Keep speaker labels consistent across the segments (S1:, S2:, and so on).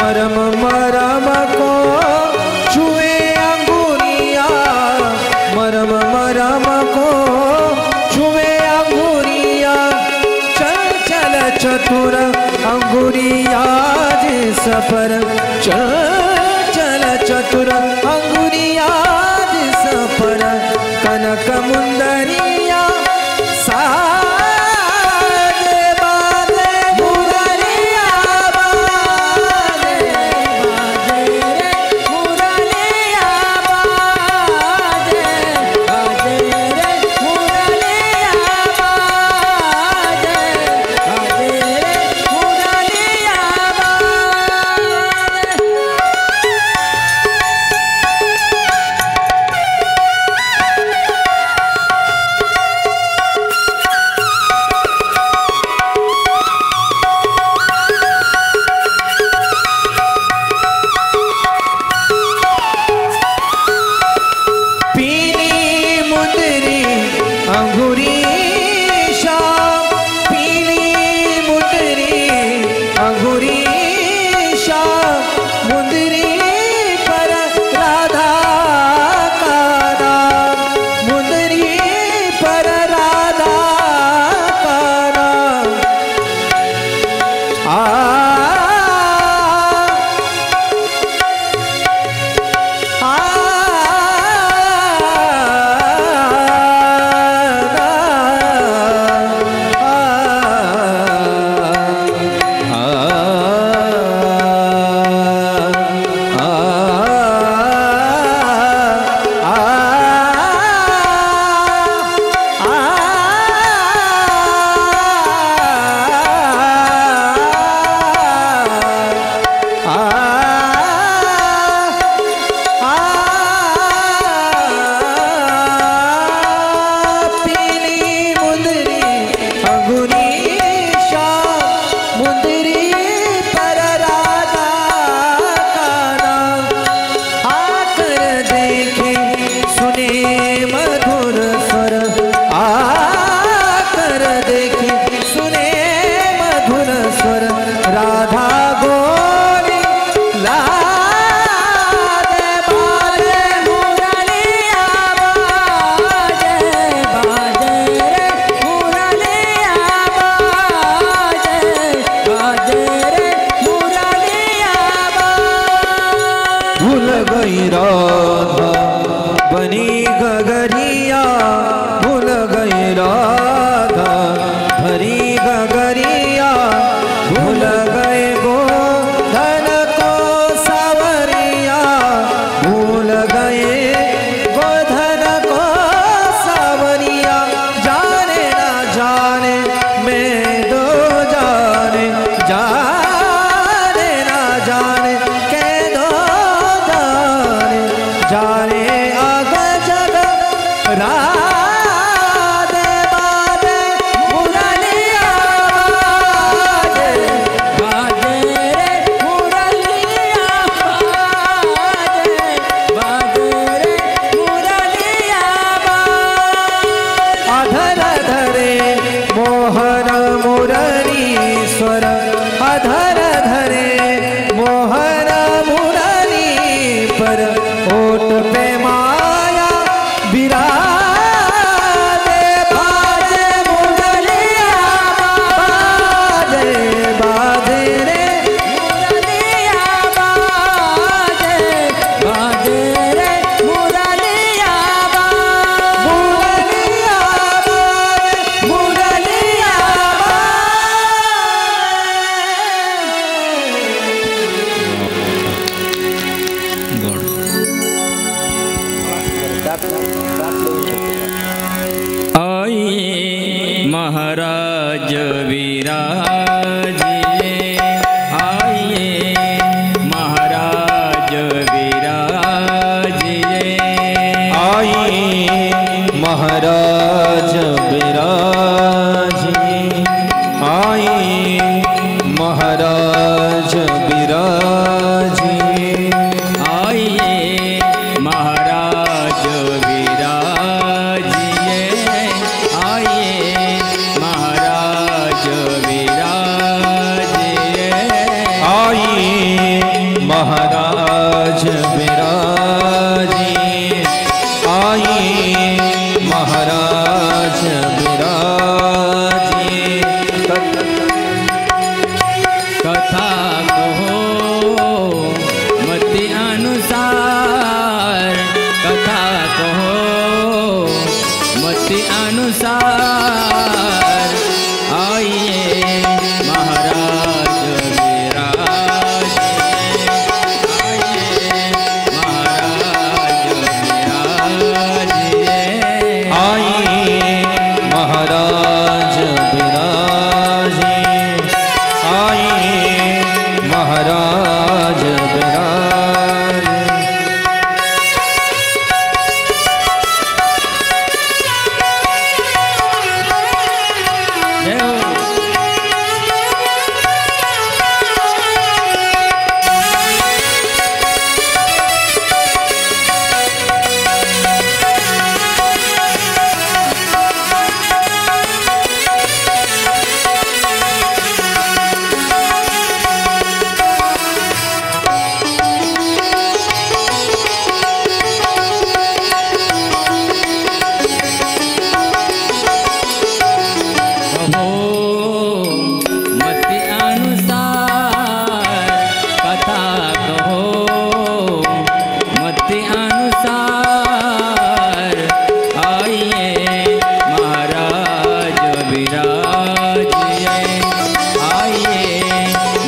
S1: मरम मरम को छुए अंगूरिया, मरम मरम को छुए अंगूरिया, चल चल चतुर अंगूरिया जिस पर, चल चल चतुर अंगूरिया जिस पर, कनक मुंदरिया साजे बाजे मुरलिया बाजे, बाजे रे मुरलिया बाजे, बाजे रे मुरलिया बाजे, बाजे रे मुरलिया बाजे।
S2: महाराज विराजिए, आइए महाराज विराजिए,
S1: आइए महाराज विराजिए, आइए महाराज विराजिए,
S2: आइए महाराज विराजिए, आइए महाराज विराजिए। कहो मत अनुसार कथा कहो मत अनुसार आइए महाराज विराजिए आइए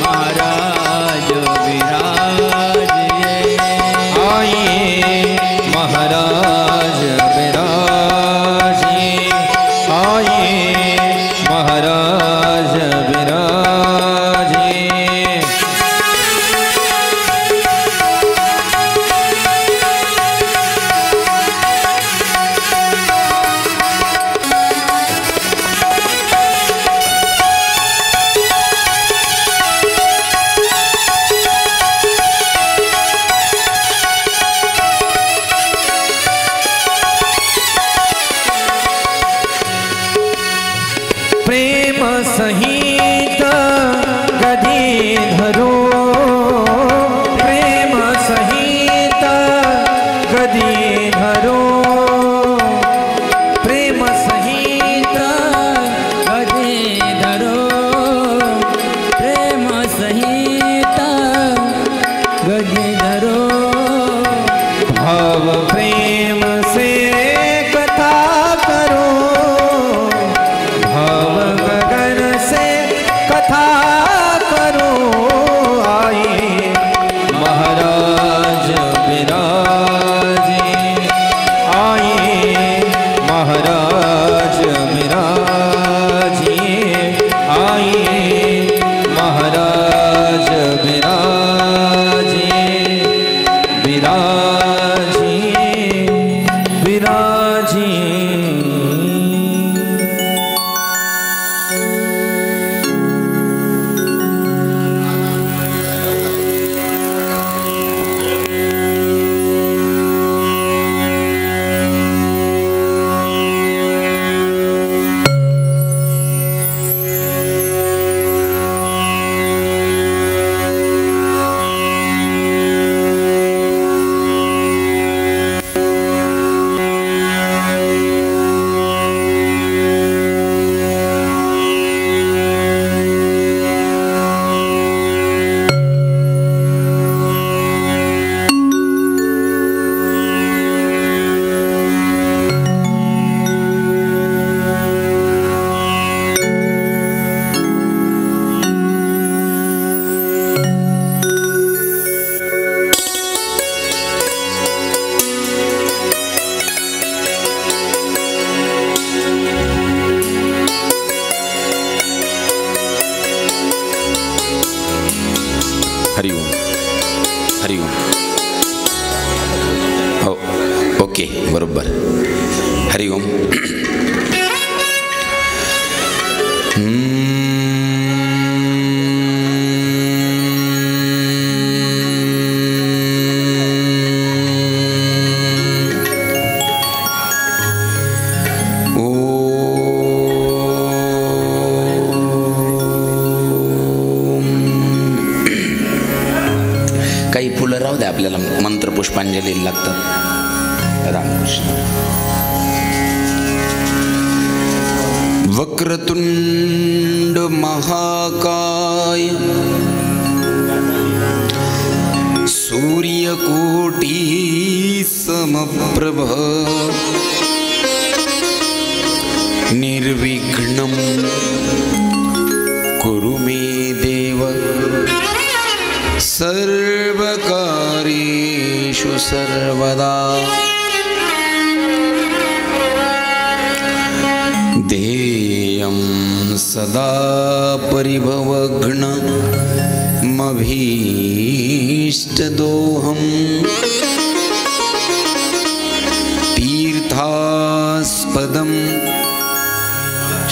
S2: महाराज विराजिए
S1: आइए महाराज विराजिए आइए महाराज विराजिए। प्रेम सहित गदी धरो प्रेम सहित गदी धरो
S2: प्रेम सहित गदे धरो प्रेम सहित गदे धरो
S1: भाव प्रेम से कथा करो भाव गगन से कथा करो आइए महाराज विराजे आइए महाराज विराजे आइए महाराज विराजे विराजे विराजे।
S3: हरिओम हरिओम हो ओके बरोबर हरिओम। काही फुलं राहू द्या आपल्याला मंत्र पुष्पांजली लागतात। रामकृष्ण। वक्रतुंड महाकाय सूर्यकोटि समप्रभ निर्विघ्नं कुरु मे देव सर्वकार्येषु सर्वदा। ध्येयं सदा परिभवघ्नमभीष्टदोहम् तीर्थास्पदं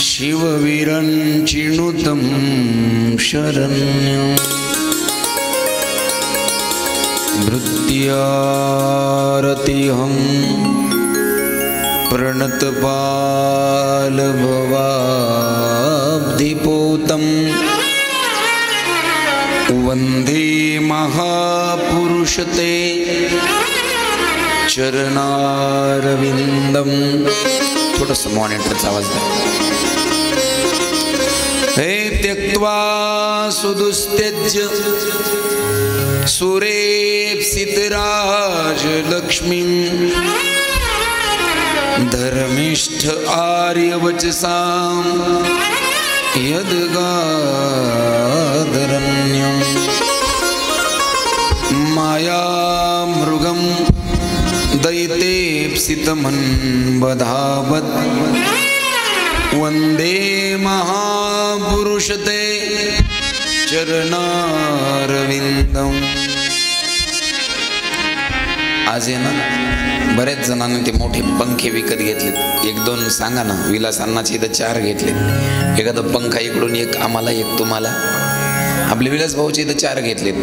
S3: शिवविरञ्चिनुतं शरण्यम् भृत्यारतिहं प्रणतपालभवाब्धिपोतं वन्दे महापुरुषते चरणारविंदम। थोडंसं मॉनिटरचा आवाज द्या। हे त्यक्त्वा सुदुस्त्यज्य सुरेप्सितराजलक्ष्मीं धर्मिष्ठ आर्यवचसां यद्गादरण्यं मायामृगं दैतेप्सितमन्वधावत् वंदे महापुरुषते चरणारविंदम. आज आहे ना बरेच जणांनी ते मोठे पंखे विकत घेतलेत. एक दोन सांगा ना. विलासांनाचे इथं 4 घेतलेत. एखादा पंखा इकडून एक आम्हाला एक तुम्हाला. आपले विलास भाऊचे इथं 4 घेतलेत.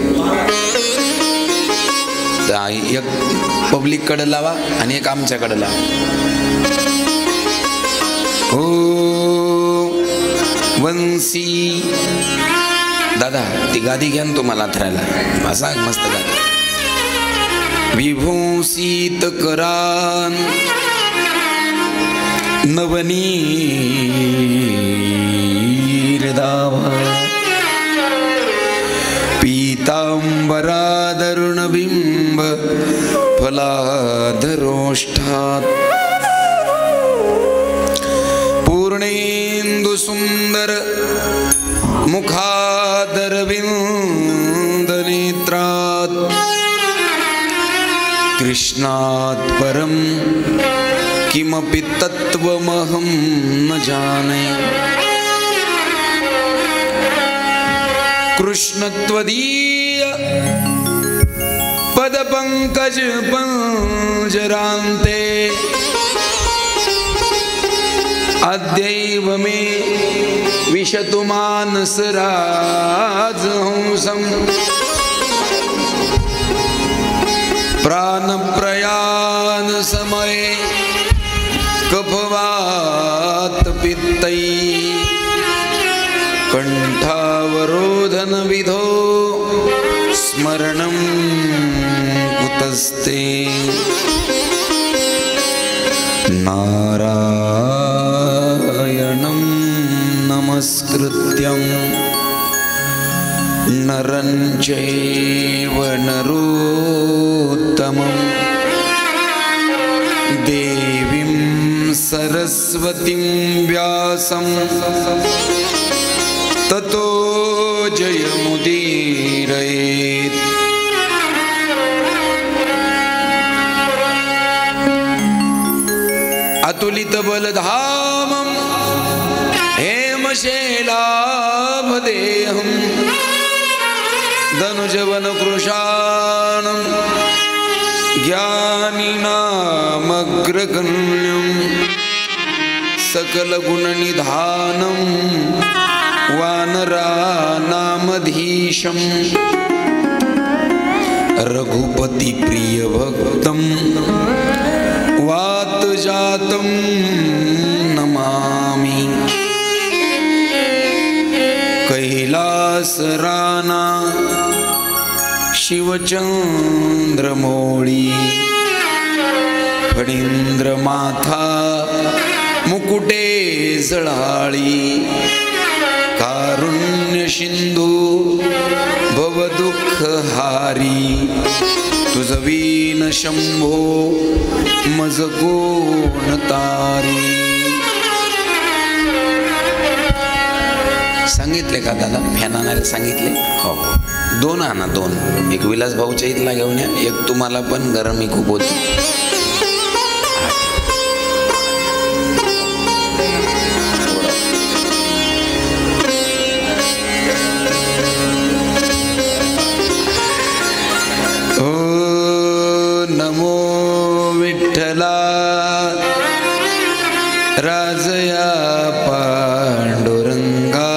S3: एक पब्लिक कडे लावा आणि एक आमच्याकडे लावा. ओ वंशी दादा ती गादी घ्या तुम्हाला अथरायला. असा मस्त गादी. विभूषित करान नवनीर दावा पीतांबरादरुणबिंब फलाधरोष्ठात् पूर्णेन्दु सुंदर मुखादरविंदनेत्रात् कृष्णात् परं किमपि तत्त्वमहं न जाने. कृष्णत्वदीय पदपङ्कज पंजरान्ते अद्यैव मे विशतु मानसराजहंसं प्राणप्रयाण समये कफवात पित्तै कंठावरोधन विधो स्मरणं कुतस्ते. नारायणं नमस्कृत्यं नरं चैव नरोत्तमं देवीं सरस्वतीं व्यासं ततो जयमुदीरयेत्. अतुलित बलधामं हेमशैलाभदेहं धनुजवनकृशानं ज्ञानिनामग्रगण्यं सकलगुणनिधानं वानरानामधीशं रघुपतिप्रियभक्तं वातजातं नमामि. कैलासराना शिवचंद्रमौळी फणींद्रमाथा मुकुटे जळाळी कारुण्य सिंधू भवदुःखहारी तुझवीन शंभो मज कोण तारी. सांगितले का दादा फॅन आणायला सांगितले? हो 2 आणा 2. एक विलास भाऊच्या इथला घेऊन या. एक तुम्हाला पण गरमी खूप होती. ओ नमो विठ्ठला राजया पांडुरंगा.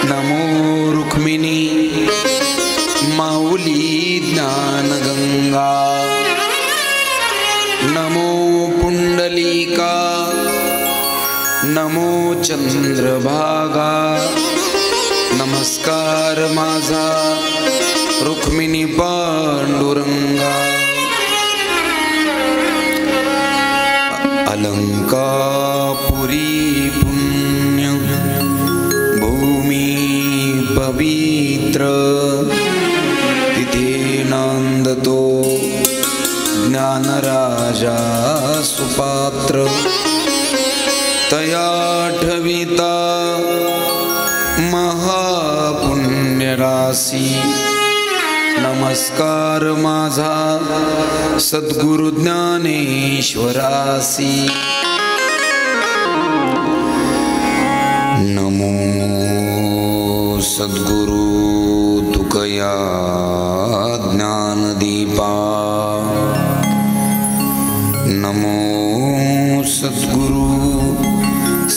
S3: नमो रुक्मिणी माऊली ज्ञानगंगा. नमो पुंडलिका नमो चंद्रभागा. नमस्कार माझा रुक्मिणी पांडुरंगा. अलंकापुरी पुण्य पवित्र तिथे नांदतो ज्ञानराजा सुपात्र तया ठविता महापुण्यराशी नमस्कार माझा सद्गुरु ज्ञानेश्वरासी नमो सद्गुरु तुकया ज्ञानदीपा नमो सद्गुरु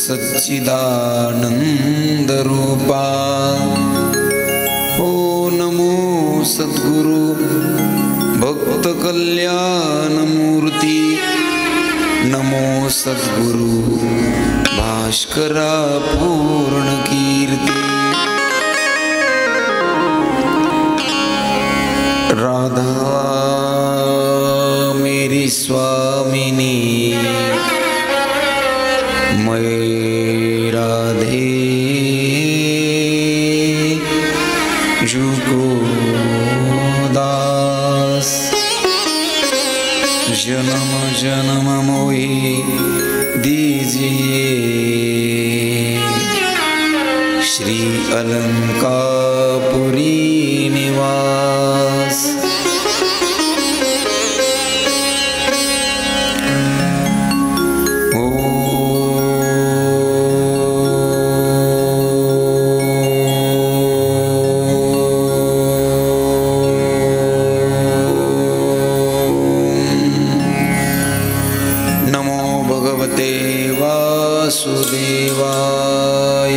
S3: सच्चिदानंद रूपा ओ नमो सद्गुरु भक्त कल्याण मूर्ति नमो सद्गुरु भास्करा पूर्ण कीर्ति राधा मेरी स्वामिनी मैं राधे जुको दास जन्म जन्म मोहि दीजिए श्री अलंकापुरी निवास वासुदेवाय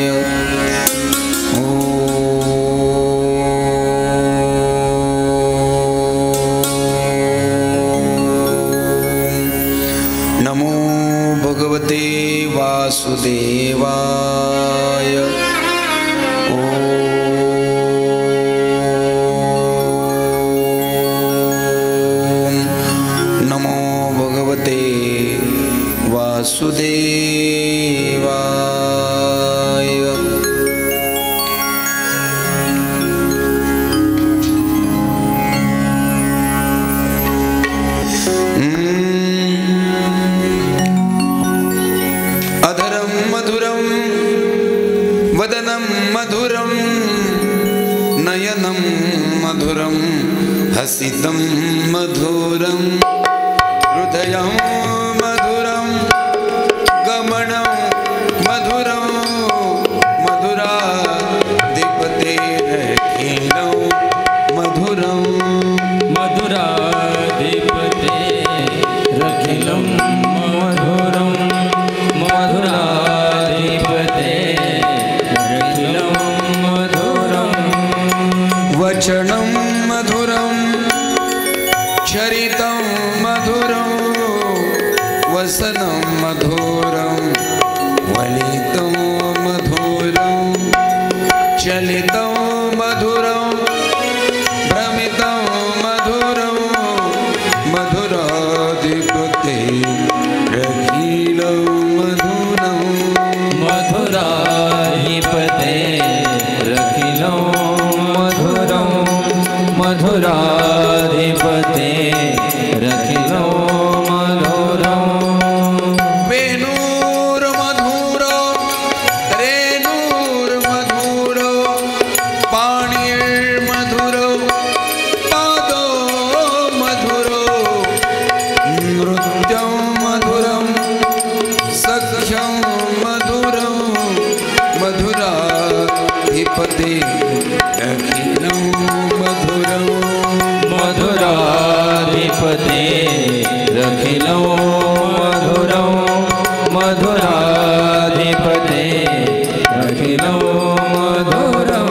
S3: नमो भगवते वासुदेवाय नमो भगवते वासुदेवाय अधरं मधुरं वदनं मधुरं नयनं मधुरं हसितं मधुरं हृदयं मधुरं गमनं मधुरं मधुराधिपतेरखिलं मधुरं
S2: मधुराधिपतेरखिलं मधुरं मधुराधिपतेरखिलं मधुरं
S3: वचनं मधुरं चरितं मधुरं वसनं मधुरं वलितं मधुरं चलितं मधुरं भ्रमितं मधुरं मधुराधिपतेरखिलं मधुरं
S2: मधुराधिपतेरखिलं मधुरं मधुराधिपतेरखिलं मधुरं
S3: वेणुर्मधुरो रेणुर्मधुरो पाणिर्मधुरो पादो मधुरो नृत्यं मधुरं सख्यं मधुरं मधुराधिपतेरखिलं मधुरं
S2: मधुराधिपतेरखिलं मधुरं मधुराधिपतेरखिलं मधुरं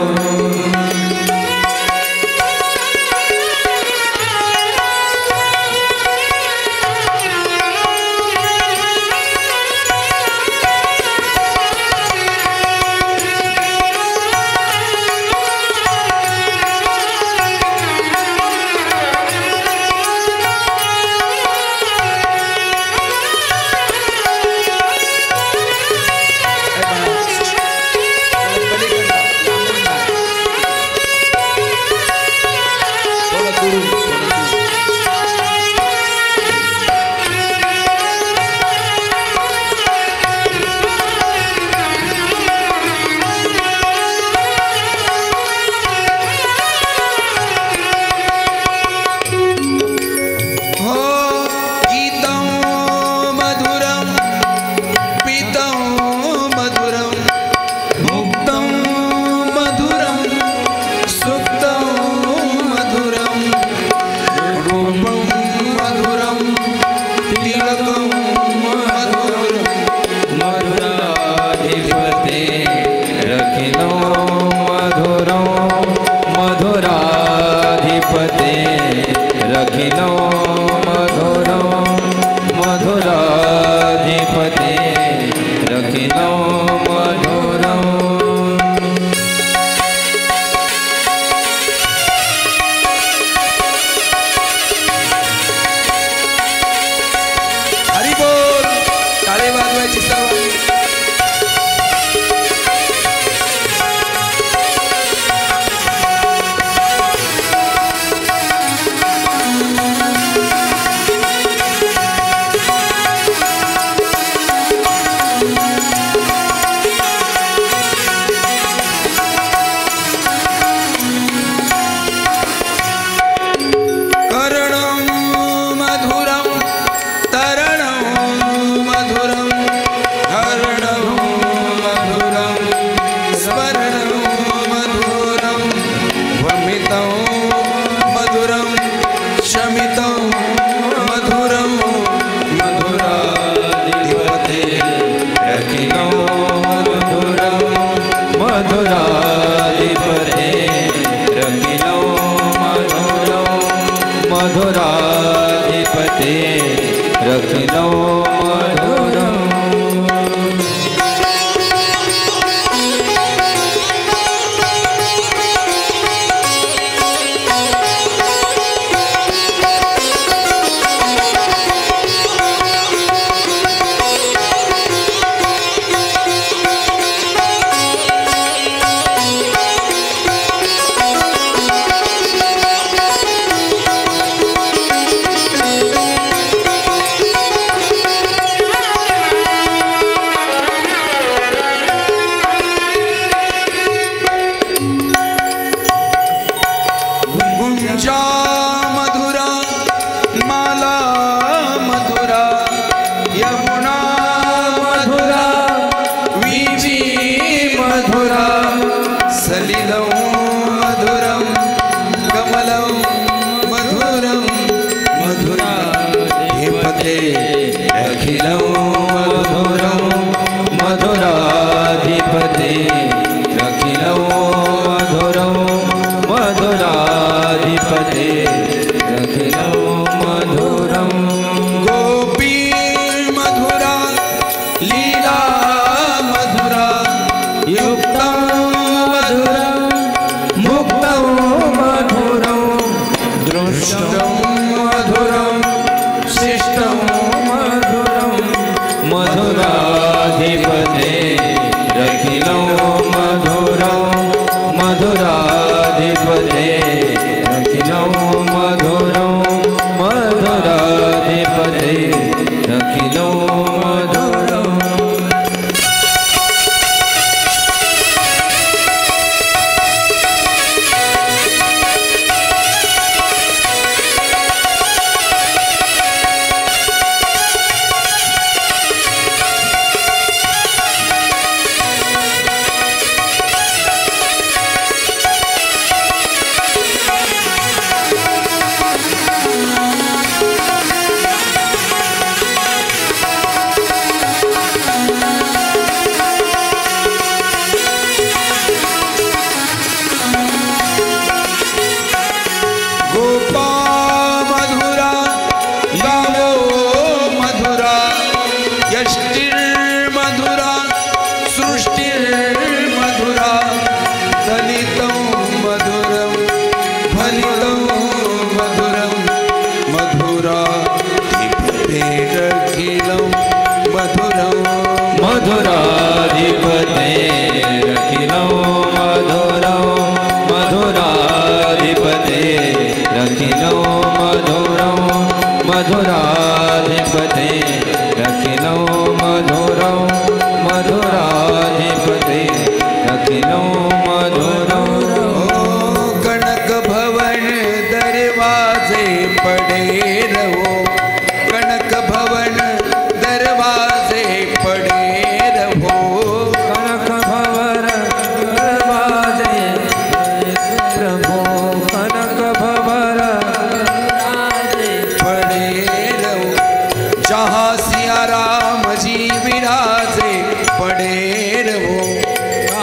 S3: रहो,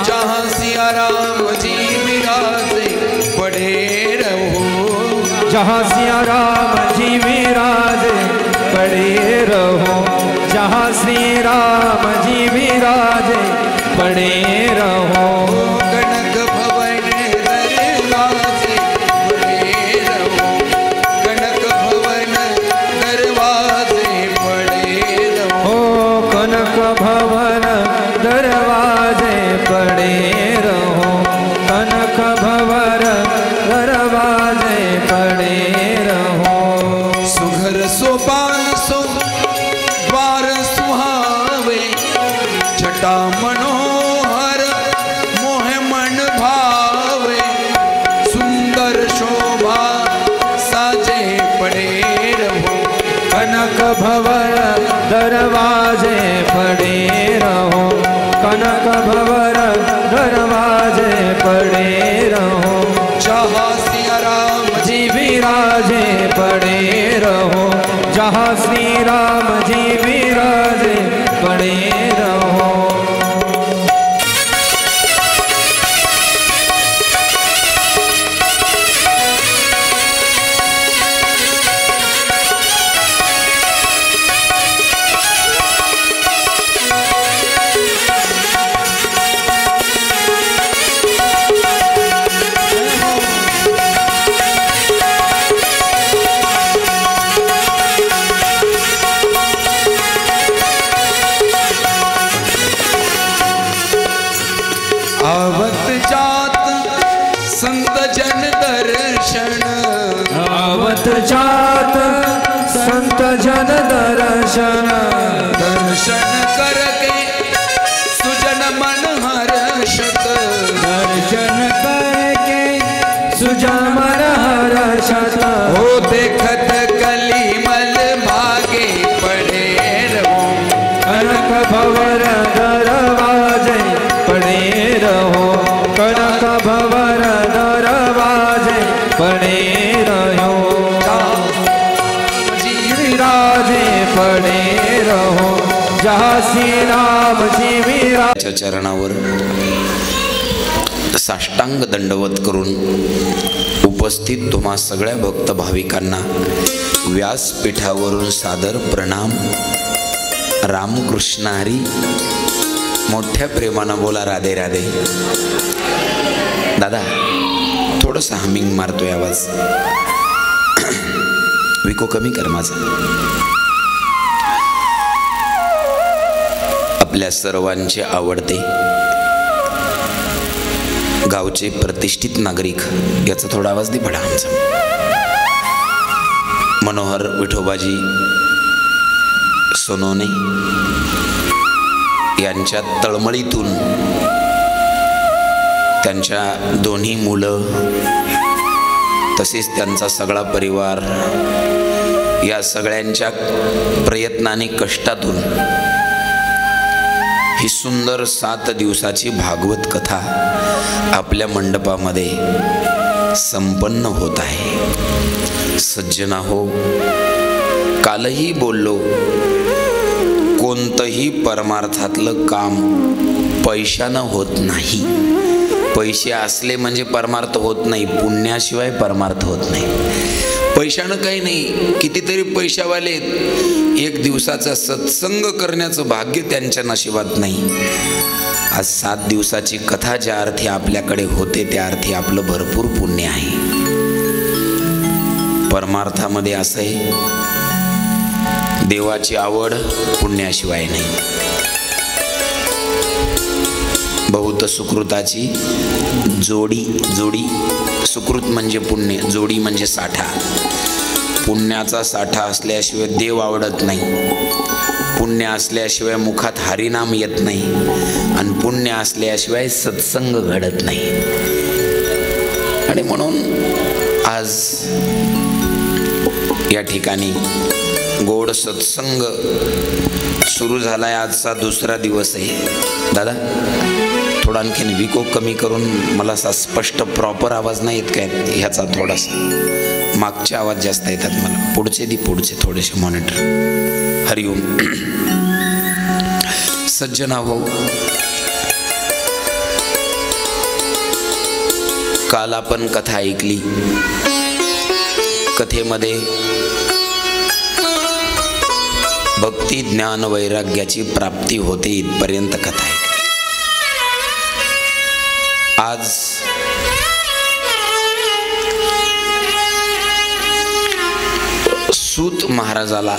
S3: जहाँ सिया राम जी विराजे पड़े रहो,
S1: जहाँ सिया राम जी विराजे पड़े रहो, जहाँ श्री राम जी विराजे पड़े रहो।
S3: कनक भवन दरवाजे पड़े रहो, कनक भवन दरवाजे पड़े रहो,
S1: कनक भवन दरवाजे पड़े रहो, कनक भवन दरवाजे पड़े रहो।
S3: सुघर सोपान सो द्वार सुहावे, छटा मनोहर मोह मन भावे, सुंदर शोभा साजे पड़े रहो,
S1: कनक भवन दरवाजे पड़े रहो, कनक भवन दरवाजे पड़े रहो,
S3: जहाँ सिया राम
S1: जी विराजे पड़े रहो, जहाँ श्री राम जी विराजे पड़े रहो।
S3: आवत जात संत जन दर्शन,
S1: आवत जात संत जन दर्शन,
S3: दर्शन करके सुजन मन हर्षत,
S1: दर्शन करके सुजन मन हर्षत,
S3: हो देखत कलिमल भागे पड़े रहो,
S1: कनक भवन दरवाजे पड़े रहो, कनक भवन दरवाजे पड़े रहो,
S3: जी
S1: विराजे पड़े रहो, जहाँ श्री राम जी विराज।
S3: च्या चरणावर साष्टांग दंडवत करून उपस्थित तुम्हा सगळ्या भक्त भाविकांना व्यासपीठावरून सादर प्रणाम। रामकृष्ण हरी। मोठ्या प्रेमानं बोला राधे राधे। दादा थोडंसं हमिंग मारतोय आवाज, विको कमी कर माझा। आपल्या सर्वांचे आवडते गावचे प्रतिष्ठित नागरिक, याचा थोडा आवाज दे पडा आमचा, मनोहर विठोबाजी सोनोने यांच्या तळमळीतून त्यांच्या दोन्ही मुलं तसेच त्यांचा सगळा परिवार या सगळ्यांच्या प्रयत्नाने कष्टातून ही सुंदर 7 दिवसाची भागवत कथा आपल्या मंडपामध्ये संपन्न होत आहे। सज्जना हो, कालही बोललो, कोणतंही परमार्थातलं काम पैशानं होत नाही। पैसे असले म्हणजे परमार्थ होत नाही, पुण्याशिवाय परमार्थ होत नाही। पैशानं काही नाही, कितीतरी पैशावाले एक दिवसाचा सत्संग करण्याचं भाग्य त्यांच्या नशिबात नाही। आज 7 दिवसाची कथा ज्या अर्थी आपल्याकडे होते त्या अर्थी आपलं भरपूर पुण्य आहे। परमार्थामध्ये असं आहे, देवाची आवड पुण्याशिवाय नाही। बहुत सुकृताची जोडी, जोडी सुकृत म्हणजे पुण्य, जोडी म्हणजे साठा। पुण्याचा साठा असल्याशिवाय देव आवडत नाही, पुण्य असल्याशिवाय मुखात हरिनाम येत नाही, आणि पुण्य असल्याशिवाय सत्संग घडत नाही। आणि म्हणून आज या ठिकाणी गोड सत्संग सुरू झालाय। आजचा 2रा दिवस आहे। दादा थोडा आणखीन विको कमी करून, मला असा स्पष्ट प्रॉपर आवाज नाही येत काय ह्याचा, थोडासा मागचे आवाज जास्त येतात मला, पुढचे थोडेसे मॉनिटर। हरिओम। सज्जना हो, काल आपण कथा ऐकली, कथेमध्ये भक्ती ज्ञान वैराग्याची प्राप्ती होते इथपर्यंत कथा ऐकली. आज सूत महाराजाला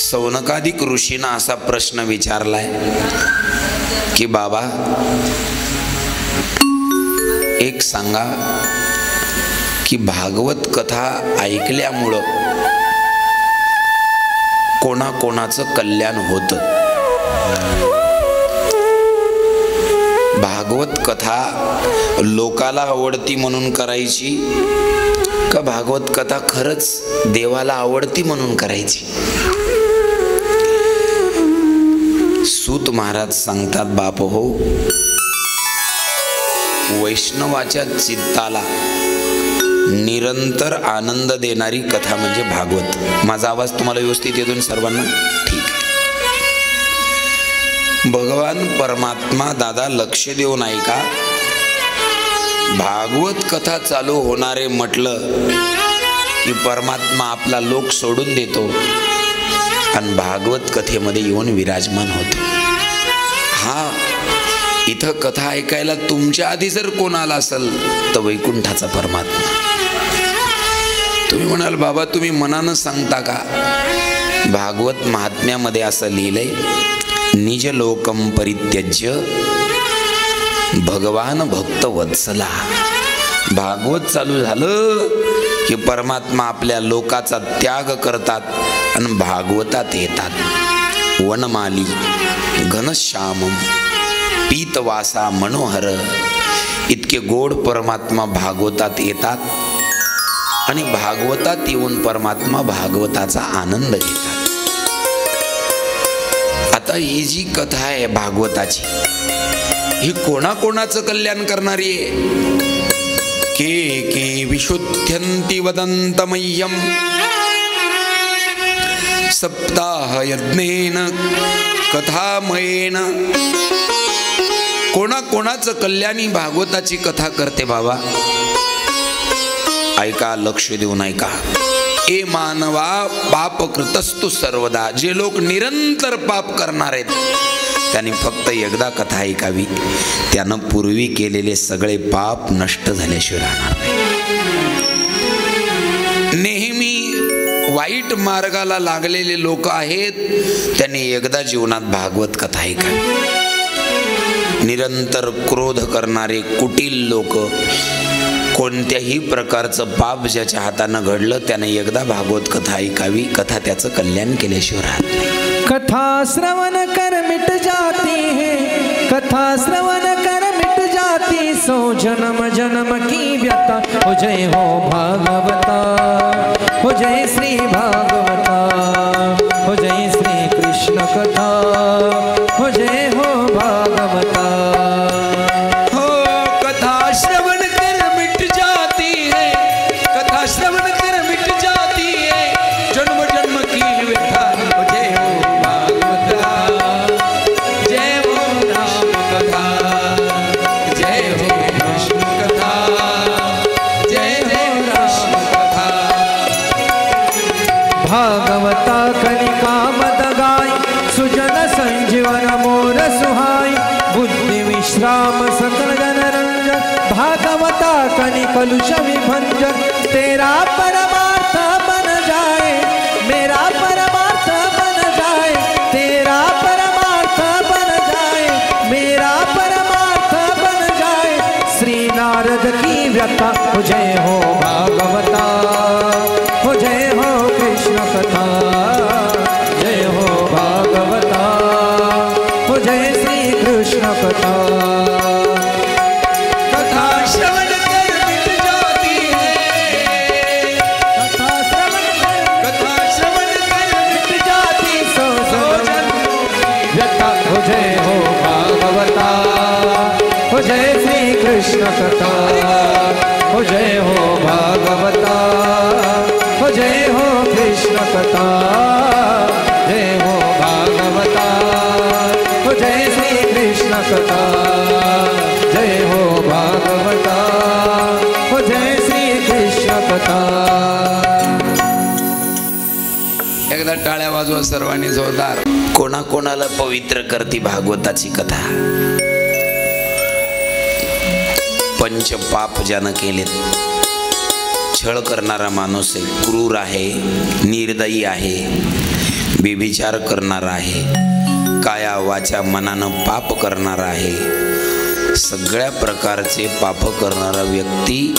S3: सौनकादिक ऋषींना असा प्रश्न विचारलाय की बाबा एक सांगा की भागवत कथा ऐकल्यामुळं कोणाकोणाचं कल्याण होतं. भागवत कथा लोकाला आवडती म्हणून करायची का भागवत कथा खरंच देवाला आवडती म्हणून करायची? सूत महाराज सांगतात, बाप हो, वैष्णवाच्या चित्ताला निरंतर आनंद देणारी कथा म्हणजे भागवत. माझा आवाज तुम्हाला व्यवस्थित येतो सर्वांना? ठीक आहे. भगवान परमात्मा दादा लक्ष देऊन ऐका, भागवत कथा चालू होणारे म्हटलं की परमात्मा आपला लोक सोडून देतो आणि भागवत कथेमध्ये येऊन विराजमान होतो. हा इथं कथा ऐकायला तुमच्या आधी जर कोण आला असेल तर वैकुंठाचा परमात्मा. तुम्ही म्हणाल बाबा तुम्ही मनानं सांगता का? भागवत महात्म्यामध्ये असं लिहिलंय, निज लोकम परित्यज्य भगवान भक्त वत्सला. भागवत चालू झालं की परमात्मा आपल्या लोकाचा त्याग करतात आणि भागवतात येतात. वनमाली घनश्यामम पीतवासा मनोहर, इतके गोड परमात्मा भागवतात येतात आणि भागवतात येऊन परमात्मा भागवताचा आनंद घेतात. आता ही जी कथा आहे भागवताची, ही कोणाकोणाचं कल्याण करणारी आहे? के के विशुद्ध्यन्ति वदन्तमह्यं सप्ताह यज्ञेन कथामयेन. कोणाकोणाचं कल्याणी भागवताची कथा करते बाबा? ऐका, लक्ष देऊन ऐका. ए मानवा पाप कृतस्तु सर्वदा. जे लोक निरंतर पाप करणार आहेत त्यांनी फक्त एकदा कथा ऐकावी, त्यानं पूर्वी केलेले सगळे पाप नष्ट झाल्याशिवाय राहणार नाही. नेहमी वाईट मार्गाला लागलेले लोक आहेत, त्यांनी एकदा जीवनात भागवत कथा ऐकावी. निरंतर क्रोध करणारे कुटील लोक, कोणत्याही प्रकारचं पाप ज्याच्या हातानं घडलं त्याने एकदा भागवत कथा ऐकावी, कथा त्याचं कल्याण केल्याशिवाय राहत नाही.
S1: कथा श्रवण कर मिट जाती है, कथा श्रवण कर मिट जाती, सो जन्म जन्म की व्यथा. हो जय हो भागवता, हो जय श्री भागवता, हो जय श्री कृष्ण कथा, हो जय हो भागवता.
S3: हो कथा श्रवण कर मिट जाती है, कथा श्रवण कर मिट जाती है, जन्म जन्म की व्यथा. हो जय हो
S1: भागवता कनिका मद गाय, सुजन संजीवन मोर सुहाय, बुद्धि विश्राम सकल जन रंजन, भागवता कनि कलुष विभंजन. तेरा परमार्थ बन जाए, मेरा परमार्थ बन जाए, तेरा परमार्थ बन जाए, मेरा परमार्थ बन जाए. श्री नारद की व्यथा. हो जय हो भागवता, हो जय हो कृष्ण कथा, जय हो भागवता, हो जय श्री कृष्ण कथा.
S3: कथा श्रवण कर मिट जाती है,
S1: कथा श्रवण कर मिट जाती, सो जन व्यथा. हो जय हो भागवता, हो जय श्री कृष्ण कथा, हो जय हो भागवता, हो जय हो कृष्ण कथा, जय हो भागवता, हो जय श्री कृष्ण कथा, जय हो
S3: एकदा टाळ्या वाजवा सर्वांनी जोरदार. कोणाकोणाला पवित्र करती भागवताची कथा. पंच पाप ज्यानं केलेत. छळ करणारा माणूस आहे, क्रूर आहे, निर्दयी आहे, व्यभिचार करणारा आहे, काया वाचा मनानं पाप करणारा आहे. सगळ्या प्रकारचे पाप करणारा व्यक्ती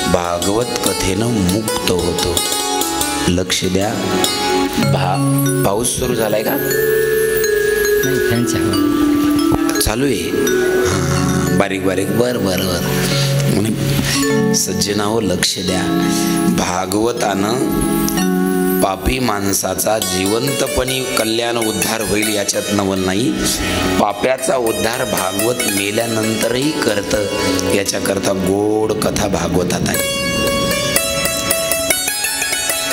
S3: भागवत कथेनं मुक्त होतो. लक्ष द्या. पाऊस सुरू झालाय का? चालू आहे बारीक बारीक. बर बर बर. सज्जनाओ लक्ष द्या. भागवतानं पापी माणसाचा जिवंतपणी कल्याण उद्धार होईल याच्यात नवल नाही. पाप्याचा उद्धार भागवत मेल्यानंतरही करतं याच्याकरता गोड कथा भागवतात आहे.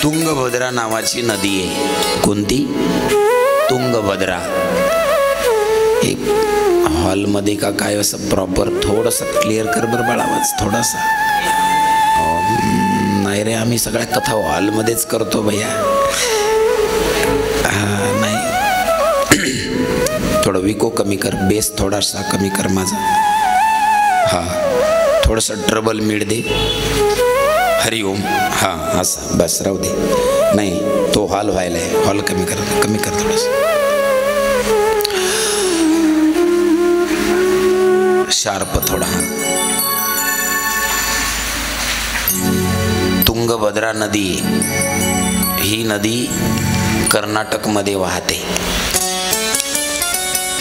S3: तुंगभद्रा नावाची नदी आहे. कोणती? तुंगभद्रा. एक हॉलमध्ये का काय असं प्रॉपर थोडंसं क्लिअर कर बरं बाळावाच थोडासा. नाही रे, आम्ही सगळ्या कथा हॉलमध्येच करतो भैया. हा नाही, थोडं विको कमी कर, बेस थोडासा कमी कर माझा. हा थोडंसं ट्रबल मिळ दे. हरिओम. हां असं बस राहू दे. नाही तो हॉल व्हायला आहे. हॉल कमी कर थोडंसं. शार्प थोडा. तुंगभद्रा नदी ही नदी कर्नाटकमध्ये वाहते.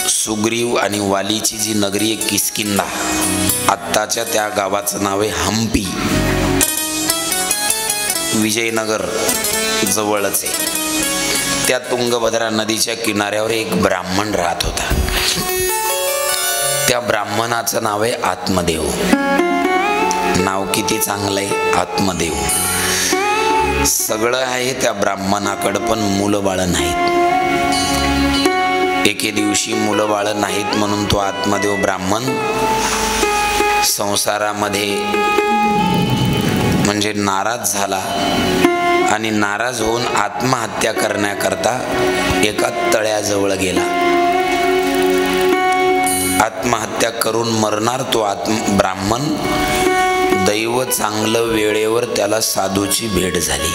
S3: सुग्रीव आणि वालीची जी नगरी आहे किष्किंधा, आत्ताच्या त्या गावाचं नाव आहे हम्पी. विजयनगर जवळच आहे. त्या तुंगभद्रा नदीच्या किनाऱ्यावर एक ब्राह्मण राहत होता. त्या ब्राह्मणाचं नाव आहे आत्मदेव. नाव किती चांगलं आहे, आत्मदेव. सगळं आहे त्या ब्राह्मणाकडं, पण मुलं बाळ नाहीत. एके दिवशी मुलं बाळ नाहीत म्हणून तो आत्मदेव ब्राह्मण संसारामध्ये म्हणजे नाराज झाला आणि नाराज होऊन आत्महत्या करण्याकरता एका तळ्याजवळ गेला. आत्महत्या करून मरणार तो ब्राह्मण. दैव चांगलं, वेळेवर त्याला साधूची भेट झाली.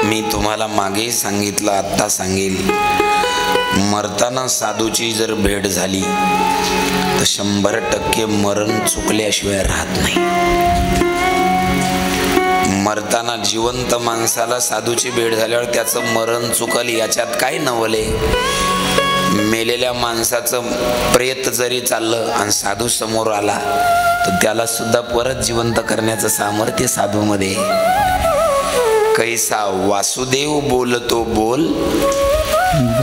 S3: मी तुम्हाला मागे सांगितलं, आत्ता सांगेल, मरताना साधूची जर भेट झाली तर 100% मरण चुकल्याशिवाय राहत नाही. मरताना जिवंत माणसाला साधूची भेट झाल्यावर त्याचं मरण चुकल याच्यात काय नवले. मेलेल्या माणसाचं प्रेत जरी चाललं आणि साधू समोर आला तर त्याला सुद्धा परत जिवंत करण्याचं सामर्थ्य साधूमध्ये. कैसा वासुदेव बोलतो बोल,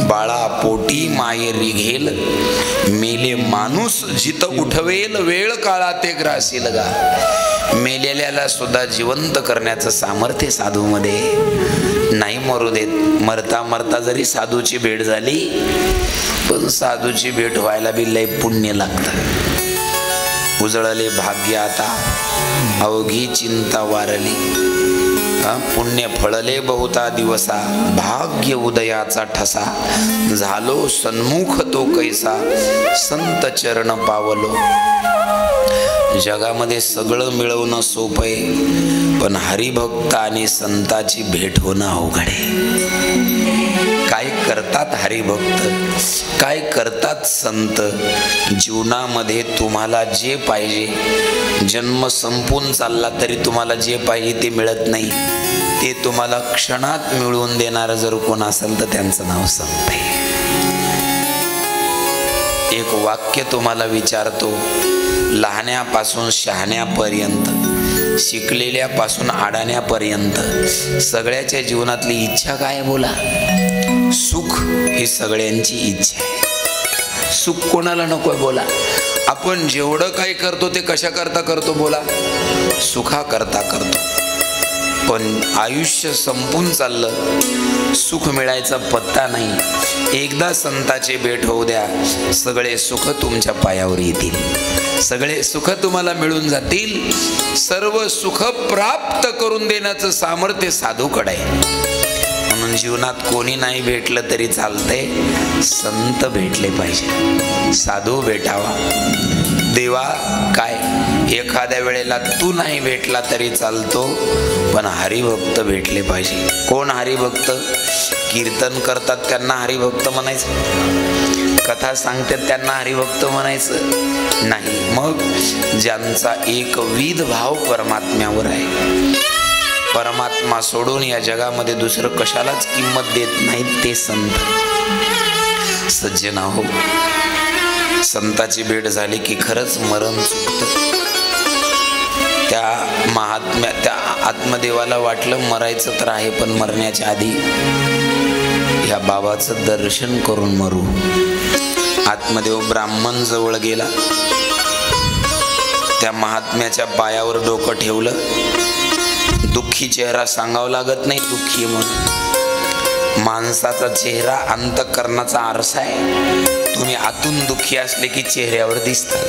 S3: बाळा पोटी मायेरी घेल, मेले माणूस जित उठवेल, वेळ काळा ते ग्रासी लगा. मेलेल्याला सुद्धा जिवंत करण्याचं सामर्थ्य साधूमध्ये. नाही मरू देत. मरता मरता जरी साधूची भेट झाली, पण साधूची भेट व्हायला बी लय पुण्य लागतं. उजळले भाग्य आता, अवघी चिंता वारली. पुण्य फळले बहुता दिवसा, भाग्य उदयाचा ठसा. झालो सन्मुख तो कैसा, संत चरण पावलो. जगामध्ये सगळं मिळवणं सोपं आहे, पण हरिभक्त आणि संताची भेट होणं अवघड आहे. काय करतात हरिभक्त, काय करतात संत. जीवनामध्ये तुम्हाला जे पाहिजे, जन्म संपून चालला तरी तुम्हाला जे पाहिजे ते मिळत नाही. ते तुम्हाला क्षणात मिळवून देणारं जर कोण असेल तर त्यांचं नाव संत आहे. एक वाक्य तुम्हाला विचारतो. लहान्यापासून शहाण्यापर्यंत, शिकलेल्यापासून अडाण्यापर्यंत सगळ्याच्या जीवनातली इच्छा काय बोला? सुख ही सगळ्यांची इच्छा आहे. सुख कोणाला नकोय बोला? आपण जेवढं काही करतो ते कशा करता करतो बोला? सुखा करता करतो. पण आयुष्य संपून चाललं सुख मिळायचा पत्ता नाही. एकदा संताची भेट होऊ द्या, सगळे सुख तुमच्या पायावर येतील, सगळे सुख तुम्हाला मिळून जातील. सर्व सुख प्राप्त करून देण्याचं सामर्थ्य साधूकडे आहे. म्हणून जीवनात कोणी नाही भेटलं तरी चालतंय, संत भेटले पाहिजे, साधू भेटावा. देवा काय, एखाद्या वेळेला तू नाही भेटला तरी चालतो, पण हरिभक्त भेटले पाहिजे. कोण हरिभक्त? कीर्तन करतात त्यांना हरिभक्त म्हणायचं, कथा सांगतात त्यांना हरिभक्त म्हणायचं नाही. मग ज्यांचा एकविध भाव परमात्म्यावर आहे, परमात्मा सोडून या जगामध्ये दुसरं कशालाच किंमत देत नाहीत, ते संत. सज्जना हो, संताची भेट झाली की खरंच मरण चुकतं. त्या महात्म्या, त्या आत्मदेवाला वाटलं मरायचं तर आहे, पण मरण्याच्या आधी ह्या बाबाचं दर्शन करून मरू. आत्मदेव ब्राह्मण जवळ गेला, त्या महात्म्याच्या पायावर डोकं ठेवलं. दुःखी चेहरा सांगावा लागत नाही दुःखी म्हणून, माणसाचा चेहरा अंतःकरणाचा आरसा आहे. तुम्ही आतून दुःखी असले की चेहऱ्यावर दिसतात.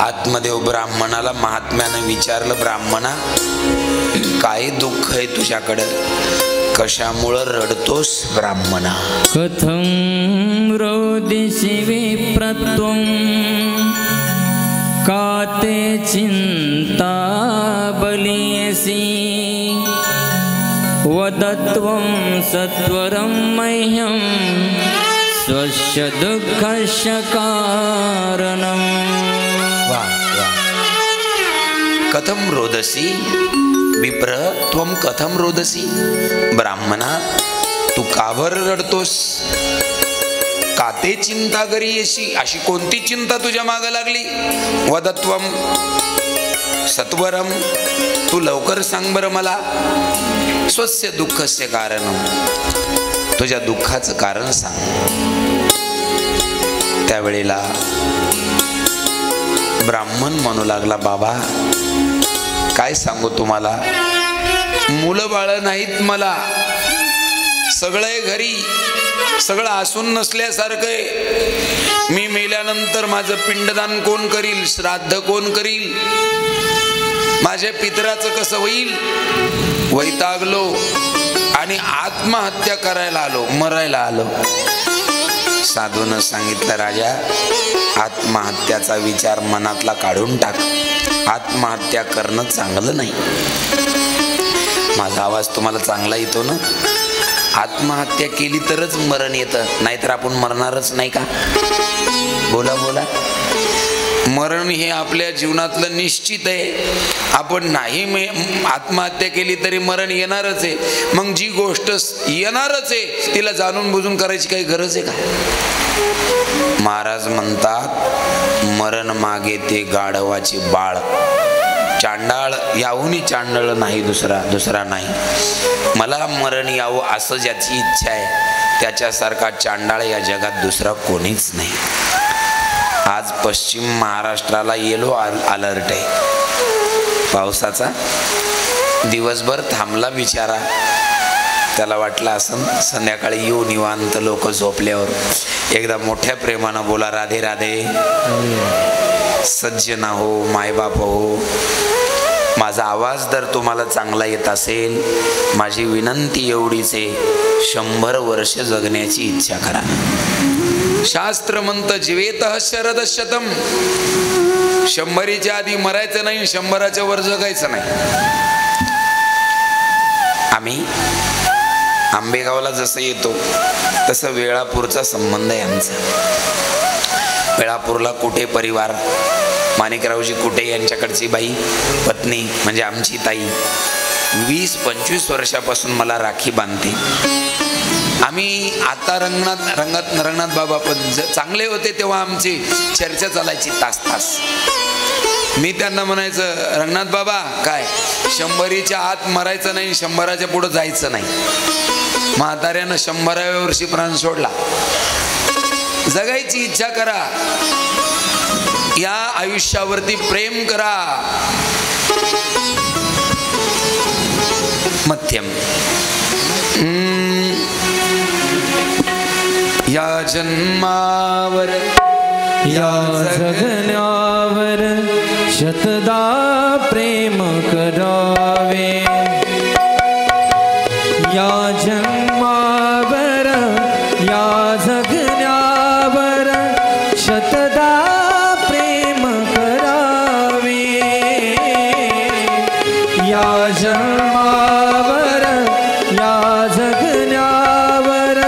S3: आत्मदेव ब्राह्मणाला महात्म्यानं विचारलं, ब्राह्मणा काय दुःख आहे तुझ्याकडं, कशामुळं रडतोस ब्राह्मणा?
S2: कथं रोदिषि विप्रत्वं काते चिंता बलियसि वदत्वं सत्वरं मह्यं स्वस्य दुःखस्य कारणम्.
S3: कथम रोदसी विप्र त्वम कथम रोदसी? ब्राह्मणा तू का बरं रडतोस? काते चिंता करी येशी, अशी कोणती चिंता तुझ्या मागे लागली? वदत्वम सत्वरम, तू लवकर सांग बरं मला. स्वस्य दुःखस्य कारण, तुझ्या दुःखाचं कारण सांग. त्यावेळेला ब्राह्मण म्हणू लागला, बाबा काय सांगू तुम्हाला, मुलं बाळ नाहीत मला, सगळे घरी, सगळं असून नसल्यासारखं. मी मेल्यानंतर माझं पिंडदान कोण करील, श्राद्ध कोण करील, माझ्या पितराचं कसं होईल? वैतागलो आणि आत्महत्या करायला आलो, मरायला आलो. साधूनं सांगितलं, राजा आत्महत्याचा विचार मनातला काढून टाक, आत्महत्या करणं चांगलं नाही. माझा आवाज तुम्हाला चांगला येतो ना? आत्महत्या केली तरच मरण येतं, नाहीतर आपण मरणारच नाही का? बोला बोला. मरण हे आपल्या जीवनातलं निश्चित आहे. आपण नाही आत्महत्या केली तरी मरण येणारच आहे. मग जी गोष्ट येणारच आहे तिला जाणून बुजून करायची काही गरज आहे का? महाराज म्हणतात, मरण मागे ते गाढवाचे बाळ. चांडाळ याहूनही चांडाळ नाही दुसरा नाही. मला मरण यावं असं ज्याची इच्छा आहे त्याच्यासारखा चांडाळ या जगात दुसरा कोणीच नाही. आज पश्चिम महाराष्ट्राला येलो अलर्ट आहे पावसाचा. दिवसभर थांबला बिचारा, त्याला वाटलं असं संध्याकाळी येऊ निवांत लोक झोपल्यावर. एकदा मोठ्या प्रेमानं बोला, राधे राधे. सज्जना हो, मायबाप हो, माझा आवाज जर तुम्हाला चांगला येत असेल, माझी विनंती एवढीच आहे, 100 वर्ष जगण्याची इच्छा करा. शास्त्र म्हणतं जीवेतः शरदशतम, 100च्या आधी मरायचं नाही, 100च्या वर जगायचं नाही. आम्ही आंबेगावला जसं येतो तसं वेळापूरचा संबंध आहे आमचा. वेळापूरला कुठे परिवार, माणिकरावजी कुठे यांच्याकडची बाई पत्नी म्हणजे आमची ताई 20-25 वर्षापासून मला राखी बांधते. आम्ही आता रंगनाथ बाबा पण चांगले होते तेव्हा आमची चर्चा चालायची तास तास. मी त्यांना म्हणायचं, रंगनाथ बाबा काय 100च्या आत मरायचं नाही, 100च्या पुढे जायचं नाही. म्हाताऱ्यानं 100व्या वर्षी प्राण सोडला. जगायची इच्छा करा, या आयुष्यावरती प्रेम करा. मध्यम या जन्मावर
S1: या जगण्यावर शतदा प्रेम करावे, या जन्मावर या जगण्यावर शतदा प्रेम करावे, या जन्मावर या जगण्यावर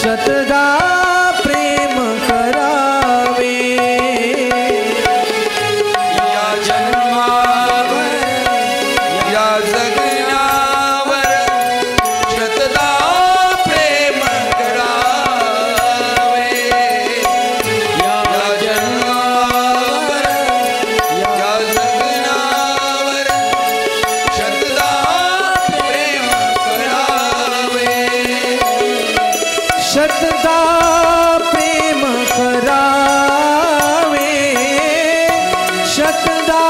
S1: शतदा प्रेम करावे,
S3: या जन्मावर या जगण्यावर शतदा प्रेम करावे, या जन्मावर या जगण्यावर शतदा प्रेम करावे,
S1: शतदा प्रेम करावे, शतदा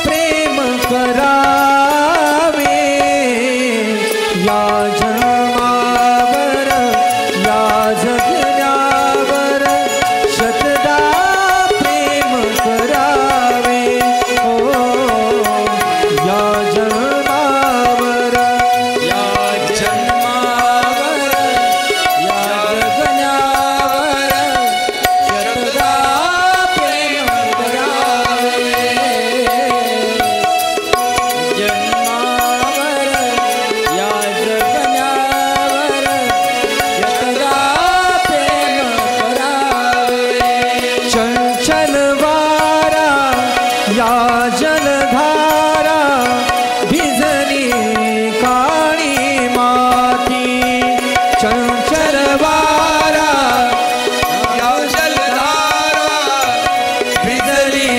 S1: प्रेम करावे, या जन्मावर या जगण्यावर शतदा प्रेम करावे, ओ या जन्मावर
S3: या जन्मावर या जगण्यावर शतदा प्रेम करावे,
S2: जन्मावर या जगण्यावर शतदा प्रेम करावे,
S1: चंचल वारा या जलधारा भिजली काळी माती, चंचल वारा
S3: या जलधारा
S1: भिजली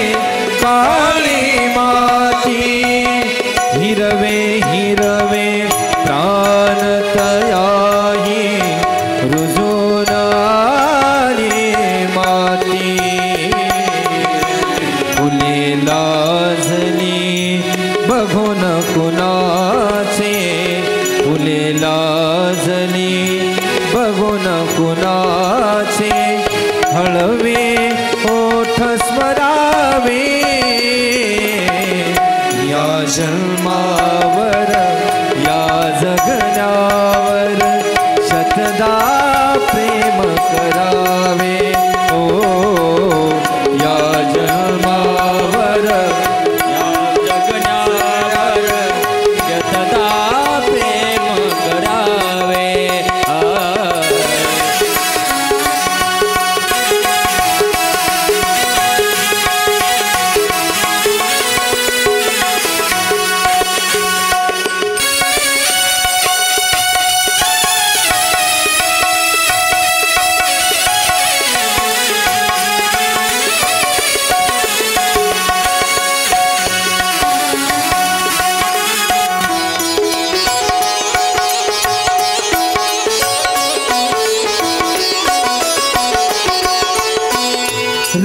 S1: काळी माती, हिरवे हिरवे प्राण तयाही रुजून आली माती, फुले लाजली बघून कुणाचे, फुले लाजली बघून कुणाचे, हळवे ओठ स्मरावे, या जन्मावर या जगण्यावर शतदा प्रेम करावे, ओ या जन्मावर
S2: या जगण्यावर शतदा प्रेम करावे,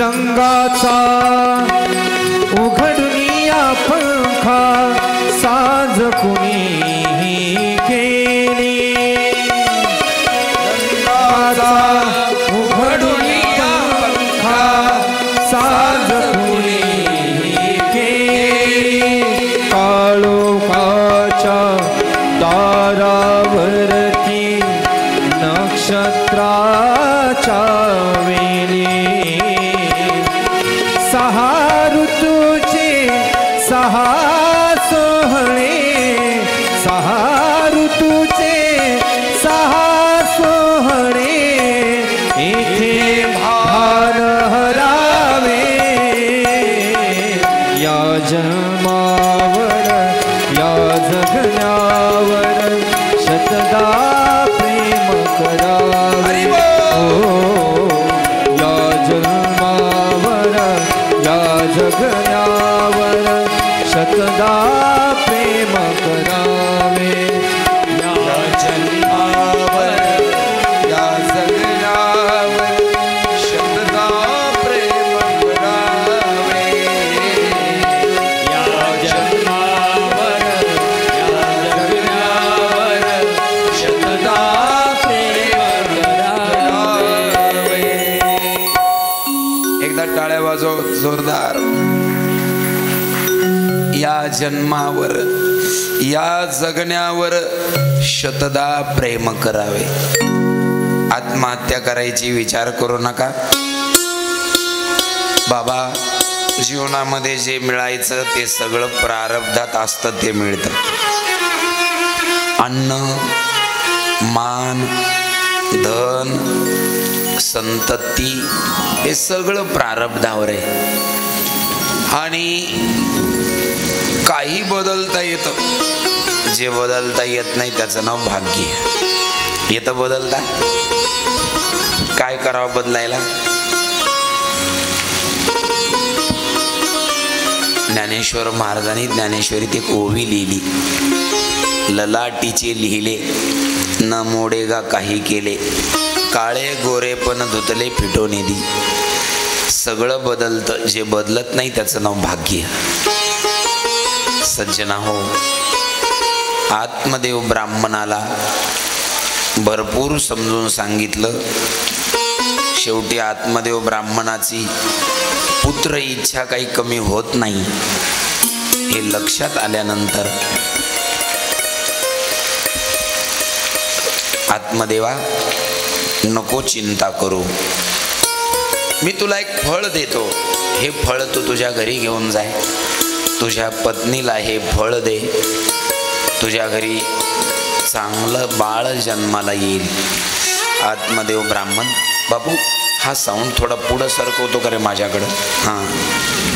S1: रंगाचा उघडुनिया पंखा साज कुणी केली, रंगाचा उघडुनिया पंखा साज कुणी केली, काळोखाच्या दारावरती नक्षत्राच्या वेली, सहा ऋतूचे सहा सोहळे, सहा ऋतूचे सहा सोहळे, इथे भार हरावे, या जन्मावर या जगण्यावर शतदा प्रेम करावे, ओ या जन्मावर या जगण्यावर शतदा प्रेम करावे,
S3: या जन्मावर या जगण्यावर शतदा प्रेम करावे,
S2: या जन्मावर या जगण्यावर
S3: एकदा टाळ्या वाजव जोरदार. या जन्मावर या जगण्यावर शतदा प्रेम करावे. आत्महत्या करायची विचार करू नका. बाबा जीवनामध्ये जे मिळायचं ते सगळं प्रारब्धात असतं, ते मिळतं. अन्न, मान, धन, संतती हे सगळं प्रारब्धावर आहे. आणि काही बदलता येतं, जे बदलता येत नाही त्याचं नाव भाग्य. येतं बदलता, काय करावं बदलायला? ज्ञानेश्वर महाराजांनी ज्ञानेश्वरीत एक ओवी लिहिली. ललाटीचे लिहिले न मोडेगा काही केले, काळे गोरे पण धुतले फिटोने दी. सगळं बदलतं, जे बदलत नाही त्याचं नाव भाग्य. सज्जना हो, आत्मदेव ब्राह्मणाला भरपूर समजून सांगितलं. शेवटी आत्मदेव ब्राह्मणाची पुत्र इच्छा काही कमी होत नाही हे लक्षात आल्यानंतर आत्मदेवा नको चिंता करू, मी तुला एक फळ देतो. हे फळ तू तुझ्या घरी घेऊन जाय, तुझ्या पत्नीला हे फळ दे, तुझ्या घरी चांगलं बाळ जन्माला येईल. आत्मदेव ब्राह्मण, बापू हा साऊंड थोडा पुढं सरकवतो का रे माझ्याकडं? हां,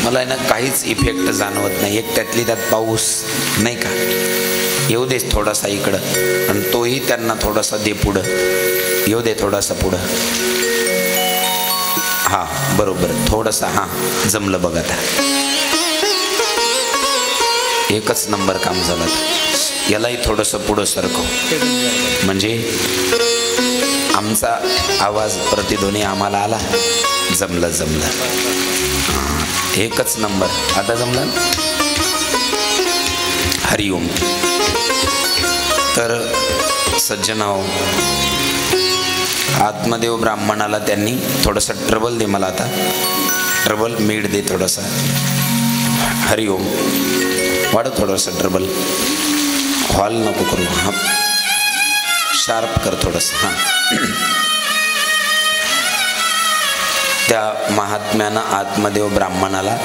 S3: मला आहे ना काहीच इफेक्ट जाणवत नाही. एक त्यातली त्यात पाऊस नाही का, येऊ दे थोडासा इकडं, आणि तोही त्यांना थोडासा दे पुढं, येऊ दे थोडासा पुढं. हां बरोबर, थोडंसं. हां जमलं बघ आता, एकच नंबर काम झालं. यालाही थोडंसं पुढं सरकव, म्हणजे आमचा आवाज प्रतिध्वनी आम्हाला आला. जमलं जमलं, एकच नंबर. आता जमलं. हरिओम. तर सज्जनाओ, आत्मदेव ब्राह्मणाला त्यांनी थोडंसं ट्रबल दे, मला आता ट्रबल मीठ दे थोडंसं. हरिओम. वाढ थोडंसं ट्रबल, हॉल नको करू. हां शार्प कर थोडंसं. हां त्या महात्म्यानं आत्मदेव ब्राह्मणाला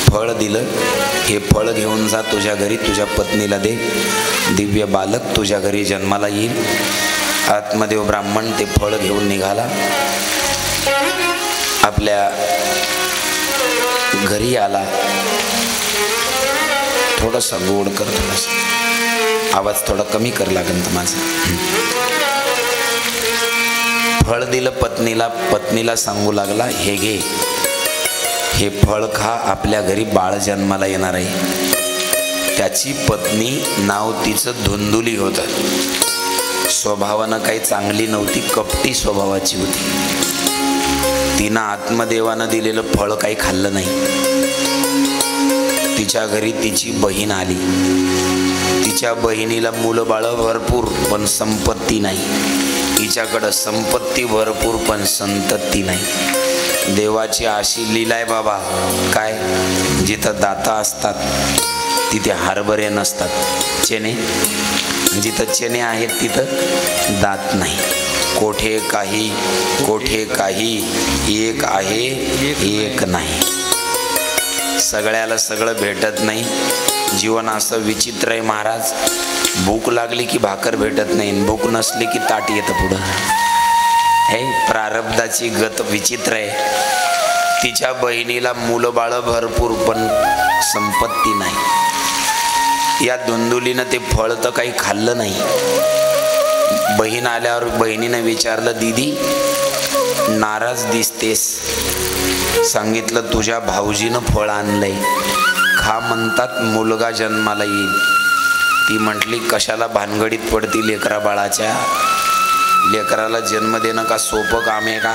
S3: फळ दिलं. हे फळ घेऊन जा तुझ्या घरी, तुझ्या पत्नीला दे, दिव्य बालक तुझ्या घरी जन्माला येईल. आत्मदेव ब्राह्मण ते फळ घेऊन निघाला. आपल्या घरी आला. थोडासा गोड कर, थोडासा आवाज थोडा कमी कर लागेल तर माझा. फळ दिलं पत्नीला. पत्नीला सांगू लागला, हे घे, हे फळ खा, आपल्या घरी बाळ जन्माला येणार आहे. त्याची पत्नी नाव तिचं धुंदुली होतं. स्वभावानं काही चांगली नव्हती, कपटी स्वभावाची होती. तिनं आत्मदेवानं दिलेलं फळ काही खाल्लं नाही. तिच्या घरी तिची बहीण आली. तिच्या बहिणीला मुलं बाळ भरपूर पण संपत्ती नाही. तिच्याकडं संपत्ती भरपूर पण संतती नाही. देवाची अशी लीला आहे बाबा, काय जिथं दाता असतात तिथे हरभरे नसतात, चेने. जिथं चेने आहेत तिथं दात नाही. कोठे काही एक आहे एक नाही. सगळ्याला सगळं भेटत नाही. जीवन असं विचित्र आहे महाराज. भूक लागली की भाकर भेटत नाही, भूक नसली की ताट येतं पुढं. हे प्रारब्धाची गत विचित्र आहे. तिच्या बहिणीला मुलं बाळ भरपूर पण संपत्ती नाही. या धुंदुलीनं ते फळ तर काही खाल्लं नाही. बहीण आल्यावर बहिणीनं विचारलं, दीदी नाराज दिसतेस. सांगितलं तुझ्या भाऊजीनं फळ आणलंय, खा म्हणतात, मुलगा जन्माला येईल. ती म्हटली कशाला भानगडीत पडती लेकरा बाळाच्या. लेकराला जन्म देणं का सोपं काम आहे का?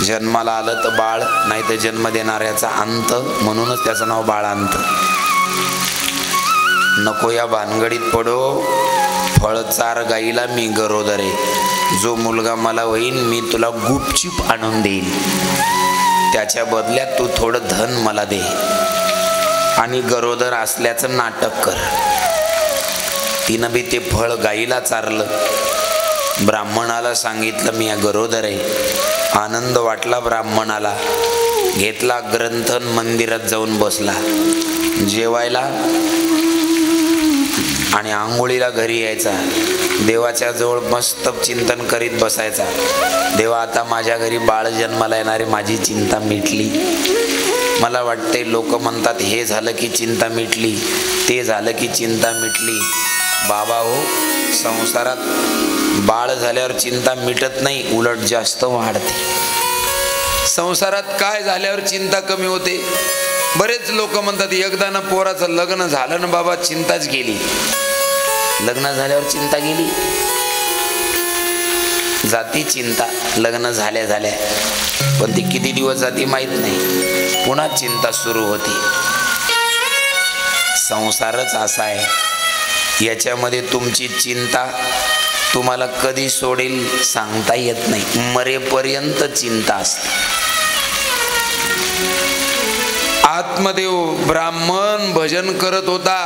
S3: जन्माला आलं तर बाळ, नाही तर जन्म देणाऱ्याचा अंत, म्हणूनच त्याचं नाव बाळांत. नको या भानगडीत पडो. फळ चार गाईला मी गरोदर आहे. जो मुलगा मला होईल मी तुला गुपचूप आणून देईल. त्याच्या बदल्यात तू थोडं धन मला दे आणि गरोदर असल्याचं नाटक कर. तिनं बी ते फळ गाईला चारलं. ब्राह्मणाला सांगितलं मी या गरोदर आहे. आनंद वाटला ब्राह्मणाला. घेतला ग्रंथ, मंदिरात जाऊन बसला जेवायला आणि आंघोळीला घरी यायचा. देवाच्या जवळ मस्त चिंतन करीत बसायचा. देवा, आता माझ्या घरी बाळ जन्माला येणारी माझी चिंता मिटली. मला वाटते लोक म्हणतात हे झालं की चिंता मिटली, ते झालं की चिंता मिटली. बाबा हो, संसारात बाळ झाल्यावर चिंता मिटत नाही, उलट जास्त वाढते. संसारात काय झाल्यावर चिंता कमी होते? बरेच लोक म्हणतात एकदा ना पोराचं लग्न झालं ना बाबा चिंताच गेली. लग्न झाल्यावर चिंता गेली? जाती चिंता लग्न झाल्या झाल्या, पण ती किती दिवस जाती माहित नाही. पुन्हा चिंता सुरू होती. संसारच असा आहे, याच्यामध्ये तुमची चिंता तुम्हाला कधी सोडेल सांगता येत नाही. मरेपर्यंत चिंता असते. आत्मदेव ब्राह्मण भजन करत होता.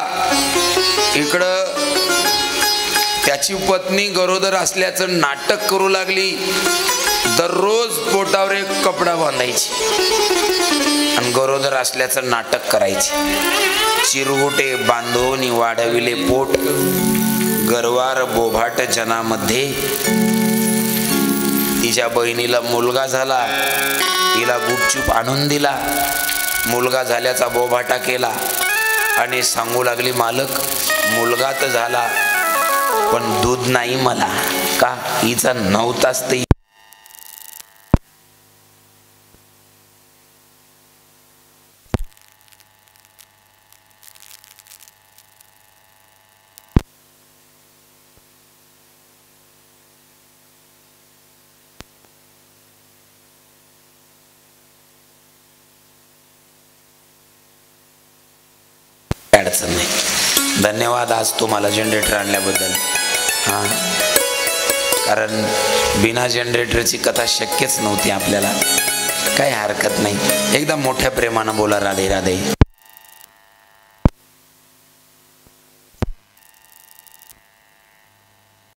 S3: इकडं त्याची पत्नी गरोदर असल्याचं नाटक करू लागली. दररोज पोटावर एक कपडा बांधायची आणि गरोदर असल्याचं नाटक करायचे. चिरगुटे बांधून वाढविले पोट, गरवार बोभाट जनामध्ये. तिच्या बहिणीला मुलगा झाला, तिला गुपचूप आणून दिला. मुलगा झाल्याचा बोभाटा केला आणि सांगू लागली, मालक मुलगा तर झाला पण दूध नाही मला. का? हिचा 9 तास ते अडचण नाही. धन्यवाद आज तुम्हाला जनरेटर आणल्याबद्दल. हां, कारण बिना जनरेटरची कथा शक्यच नव्हती आपल्याला. काही हरकत नाही. एकदा मोठ्या प्रेमानं बोला राधे राधे.